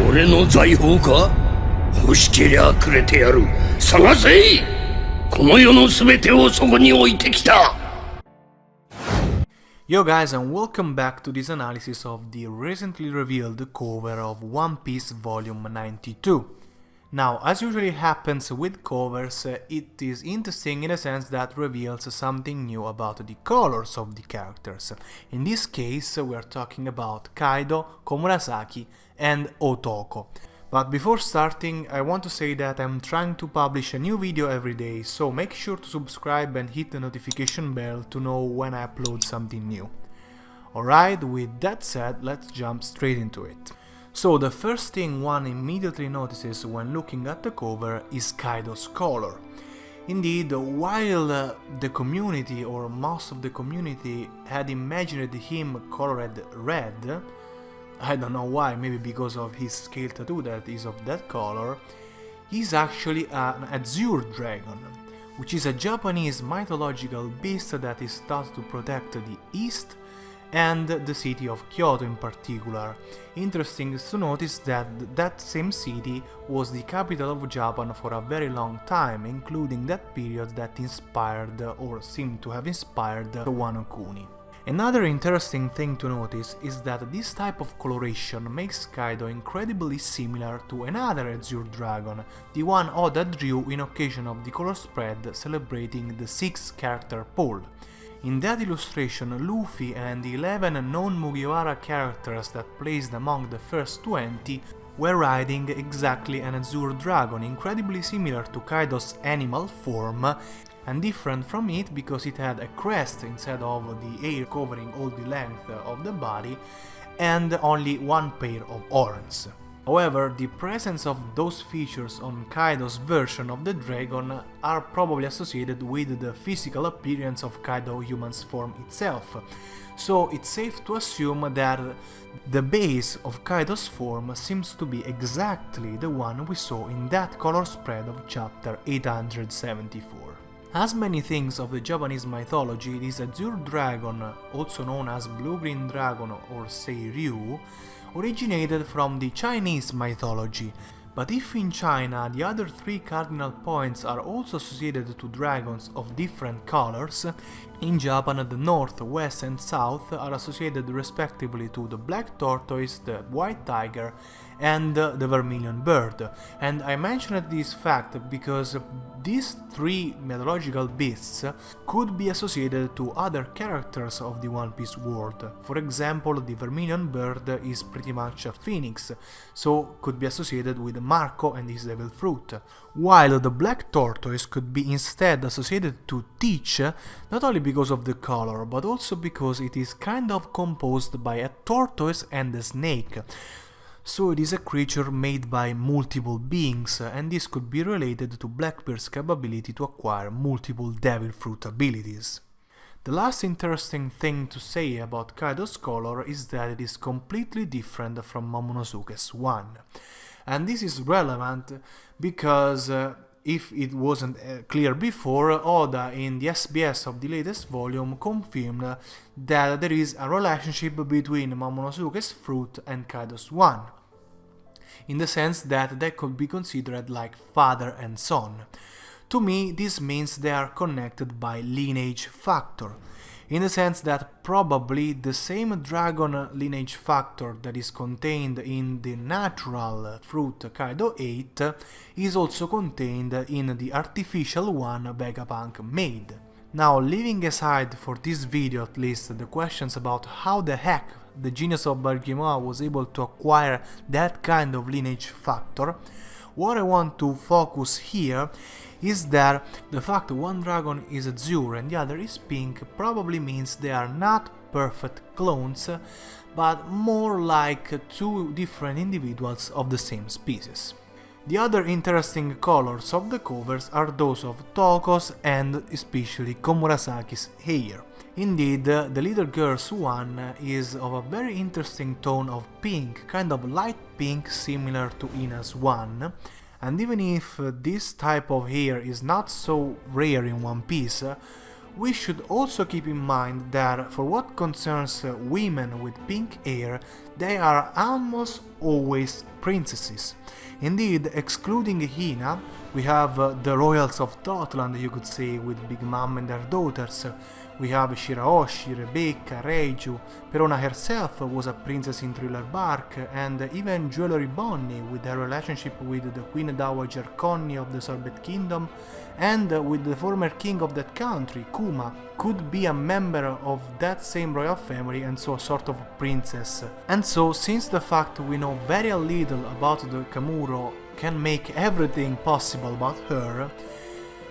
俺の財宝か？欲しけりゃくれてやる。探せ！この世の全てをそこに置いてきた。 Yo guys, and welcome back to this analysis of the recently revealed cover of One Piece Volume 92. Now, as usually happens with covers, it is interesting in a sense that reveals something new about the colors of the characters. In this case, we are talking about Kaido, Komurasaki and Toko. But before starting, I want to say that I'm trying to publish a new video every day, so make sure to subscribe and hit the notification bell to know when I upload something new. Alright, with that said, let's jump straight into it. So the first thing one immediately notices when looking at the cover is Kaido's color. Indeed, while the community, or most of the community, had imagined him colored red, I don't know why, maybe because of his scale tattoo that is of that color, he's actually an Azure Dragon, which is a Japanese mythological beast that is thought to protect the East and the city of Kyoto in particular. Interesting to notice that that same city was the capital of Japan for a very long time, including that period that inspired, or seemed to have inspired, the Wano Kuni. Another interesting thing to notice is that this type of coloration makes Kaido incredibly similar to another Azure Dragon, the one Oda drew in occasion of the color spread celebrating the 6-character poll. In that illustration, Luffy and the 11 non-Mugiwara characters that placed among the first 20 were riding exactly an Azure Dragon, incredibly similar to Kaido's animal form, and different from it because it had a crest instead of the hair covering all the length of the body, and only one pair of horns. However, the presence of those features on Kaido's version of the dragon are probably associated with the physical appearance of Kaido human's form itself, so it's safe to assume that the base of Kaido's form seems to be exactly the one we saw in that color spread of chapter 874. As many things of the Japanese mythology, this Azure Dragon, also known as Blue-Green Dragon or Seiryu, originated from the Chinese mythology, but if in China the other 3 cardinal points are also associated to dragons of different colors, in Japan the north, west and south are associated respectively to the black tortoise, the white tiger and the vermilion bird. And I mentioned this fact because these 3 mythological beasts could be associated to other characters of the One Piece world. For example, the vermilion bird is pretty much a phoenix, so could be associated with Marco and his devil fruit, while the black tortoise could be instead associated to Teach, not only because of the color, but also because it is kind of composed by a tortoise and a snake. So it is a creature made by multiple beings, and this could be related to Blackbeard's capability to acquire multiple devil fruit abilities. The last interesting thing to say about Kaido's color is that it is completely different from Momonosuke's one. And this is relevant because if it wasn't clear before, Oda in the SBS of the latest volume confirmed that there is a relationship between Momonosuke's fruit and Kaido's one, in the sense that they could be considered like father and son. To me, this means they are connected by lineage factor, in the sense that probably the same dragon lineage factor that is contained in the natural fruit Kaido ate is also contained in the artificial one Vegapunk made. Now, leaving aside for this video at least the questions about how the heck the genius of Barguimoa was able to acquire that kind of lineage factor, what I want to focus here is that the fact one dragon is azure and the other is pink probably means they are not perfect clones, but more like 2 different individuals of the same species. The other interesting colors of the covers are those of Toko's and especially Komurasaki's hair. Indeed, the little girl's one is of a very interesting tone of pink, kind of light pink similar to Ina's one, and even if this type of hair is not so rare in One Piece, we should also keep in mind that for what concerns women with pink hair, they are almost always princesses. Indeed, excluding Hina, we have the royals of Totland, you could say, with Big Mom and their daughters. We have Shirahoshi, Rebecca, Reiju, Perona herself was a princess in Thriller Bark, and even Jewelry Bonnie with her relationship with the Queen Dowager Connie of the Sorbet Kingdom, and with the former king of that country, Kuma, could be a member of that same royal family and so a sort of princess. And so, since the fact we know very little about the Kamuro can make everything possible about her,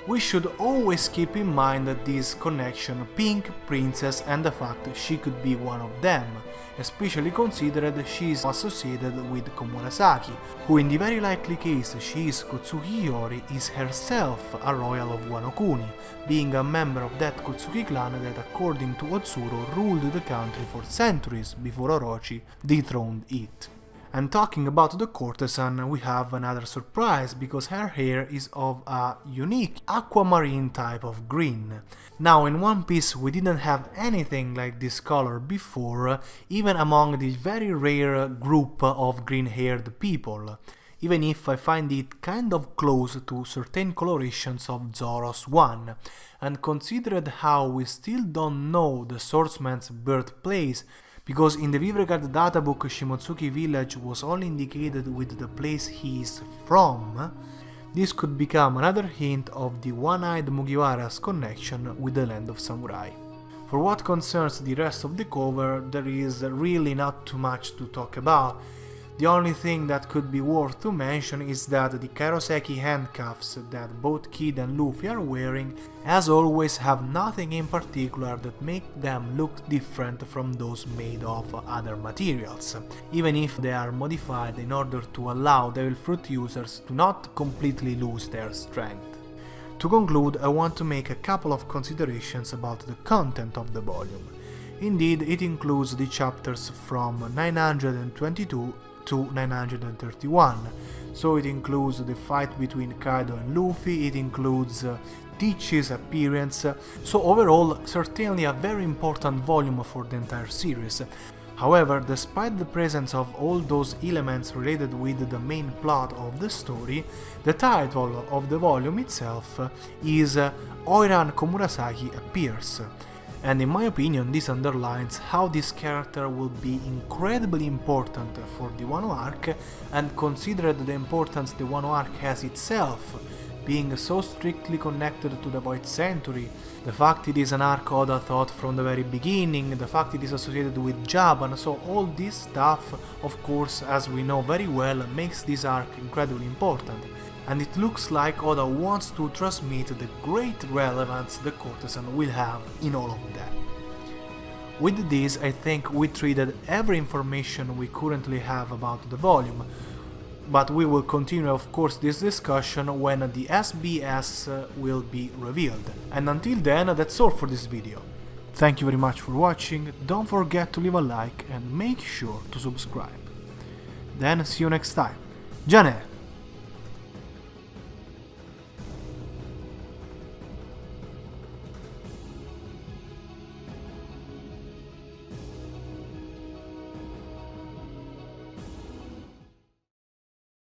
we should always keep in mind this connection Pink Princess and the fact she could be one of them, especially considered she is associated with Komurasaki, who in the very likely case she is Kotsuki Hiyori, is herself a royal of Wano Kuni, being a member of that Kotsuki clan that according to Otsuro ruled the country for centuries before Orochi dethroned it. And talking about the courtesan, we have another surprise, because her hair is of a unique aquamarine type of green. Now, in One Piece we didn't have anything like this color before, even among the very rare group of green-haired people, even if I find it kind of close to certain colorations of Zoro's one, and considered how we still don't know the swordsman's birthplace, because in the Vivregard databook Shimotsuki village was only indicated with the place he is from, this could become another hint of the one-eyed Mugiwara's connection with the land of samurai. For what concerns the rest of the cover, there is really not too much to talk about. The only thing that could be worth to mention is that the Kairoseki handcuffs that both Kid and Luffy are wearing, as always, have nothing in particular that make them look different from those made of other materials, even if they are modified in order to allow Devil Fruit users to not completely lose their strength. To conclude, I want to make a couple of considerations about the content of the volume. Indeed, it includes the chapters from 922 to 931, so it includes the fight between Kaido and Luffy, it includes Teach's appearance, so overall certainly a very important volume for the entire series. However, despite the presence of all those elements related with the main plot of the story, the title of the volume itself is Oiran Komurasaki Appears. And in my opinion, this underlines how this character will be incredibly important for the Wano arc, and considered the importance the Wano arc has itself, being so strictly connected to the Void Century, the fact it is an arc Oda thought from the very beginning, the fact it is associated with Japan, so all this stuff, of course, as we know very well, makes this arc incredibly important. And it looks like Oda wants to transmit the great relevance the courtesan will have in all of that. With this, I think we treated every information we currently have about the volume, but we will continue of course this discussion when the SBS will be revealed. And until then, that's all for this video. Thank you very much for watching, don't forget to leave a like and make sure to subscribe. Then see you next time. Jane!